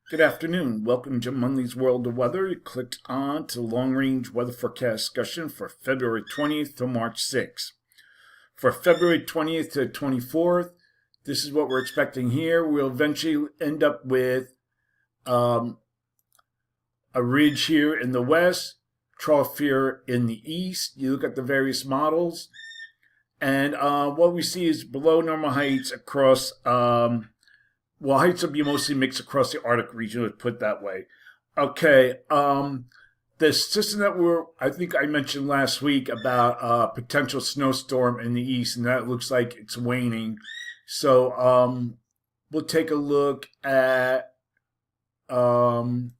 Good afternoon. Welcome to Monday's World of Weather. You clicked on to the long-range weather forecast discussion for February 20th to March 6th. For February 20th to 24th, this is what we're expecting here. We'll eventually end up with a ridge here in the west, trough here in the east. You look at the various models, and what we see is below normal heights across well, heights will be mostly mixed across the Arctic region, let's put it that way. Okay, the system that I think I mentioned last week about a potential snowstorm in the east, and that looks like it's waning. So we'll take a look at I'll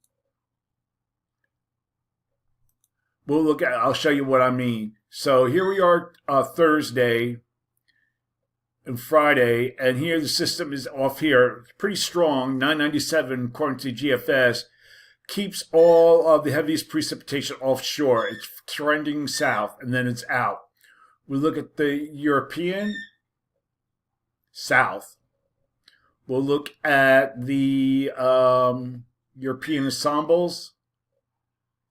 show you what I mean. So here we are Thursday and Friday, and here the system is off here, pretty strong, 997 according to GFS, keeps all of the heaviest precipitation offshore. It's trending south, and then it's out. We look at the European, south. We'll look at the European ensembles,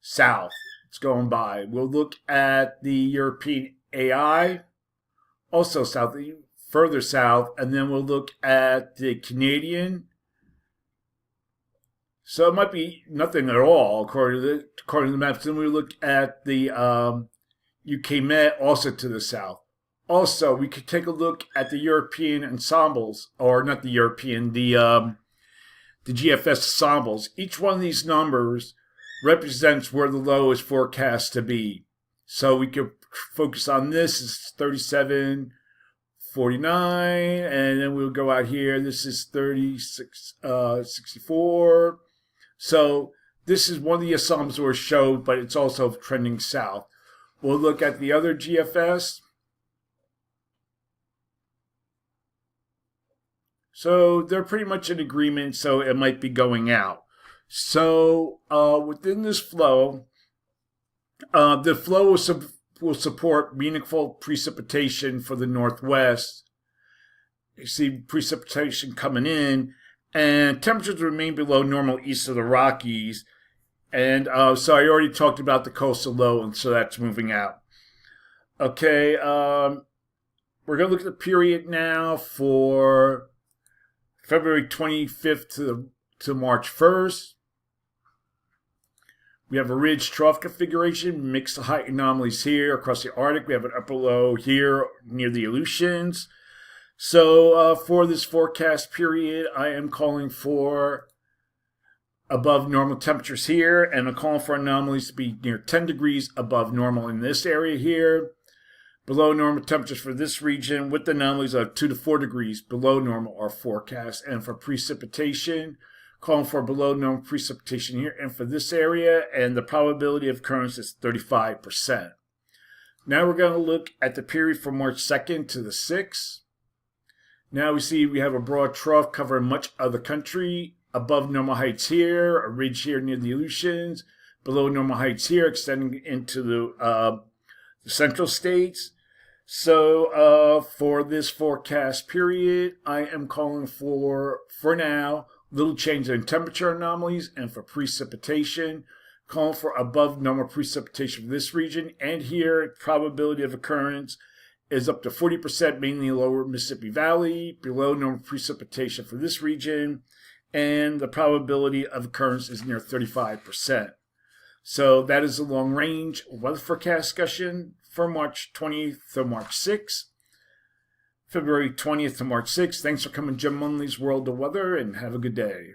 south. It's going by. We'll look at the European AI, also south. Further south, and then we'll look at the Canadian. So it might be nothing at all according to the maps. Then we look at the UK Met, also to the south. Also, we could take a look at the European ensembles, or not the European, the GFS ensembles. Each one of these numbers represents where the low is forecast to be. So we could focus on this. It's 37. 49, and then we'll go out here. This is 36, 64. So this is one of the ensembles were showed, but it's also trending south. We'll look at the other GFS. So they're pretty much in agreement, so it might be going out. So within this flow, the flow will support meaningful precipitation for the northwest. You see precipitation coming in, and temperatures remain below normal east of the Rockies. And so I already talked about the coastal low, and so that's moving out. Okay, we're going to look at the period now for February 25th to March 1st. We have a ridge trough configuration, mixed height anomalies here across the Arctic. We have an upper low here near the Aleutians. So for this forecast period, I am calling for above normal temperatures here, and I'm calling for anomalies to be near 10 degrees above normal in this area here. Below normal temperatures for this region with anomalies of 2 to 4 degrees below normal are forecast. And for precipitation, calling for below normal precipitation here and for this area, and the probability of occurrence is 35%. Now we're going to look at the period from March 2nd to the 6th. Now we see we have a broad trough covering much of the country. Above normal heights here, a ridge here near the Aleutians. Below normal heights here, extending into the central states. So for this forecast period, I am calling for now, little change in temperature anomalies, and for precipitation, calling for above normal precipitation for this region. And here, probability of occurrence is up to 40%, mainly lower Mississippi Valley, below normal precipitation for this region, and the probability of occurrence is near 35%. So that is a long range weather forecast discussion for March 20th to March 6th. February 20th to March 6th. Thanks for coming to Jim Munley's World of Weather, and have a good day.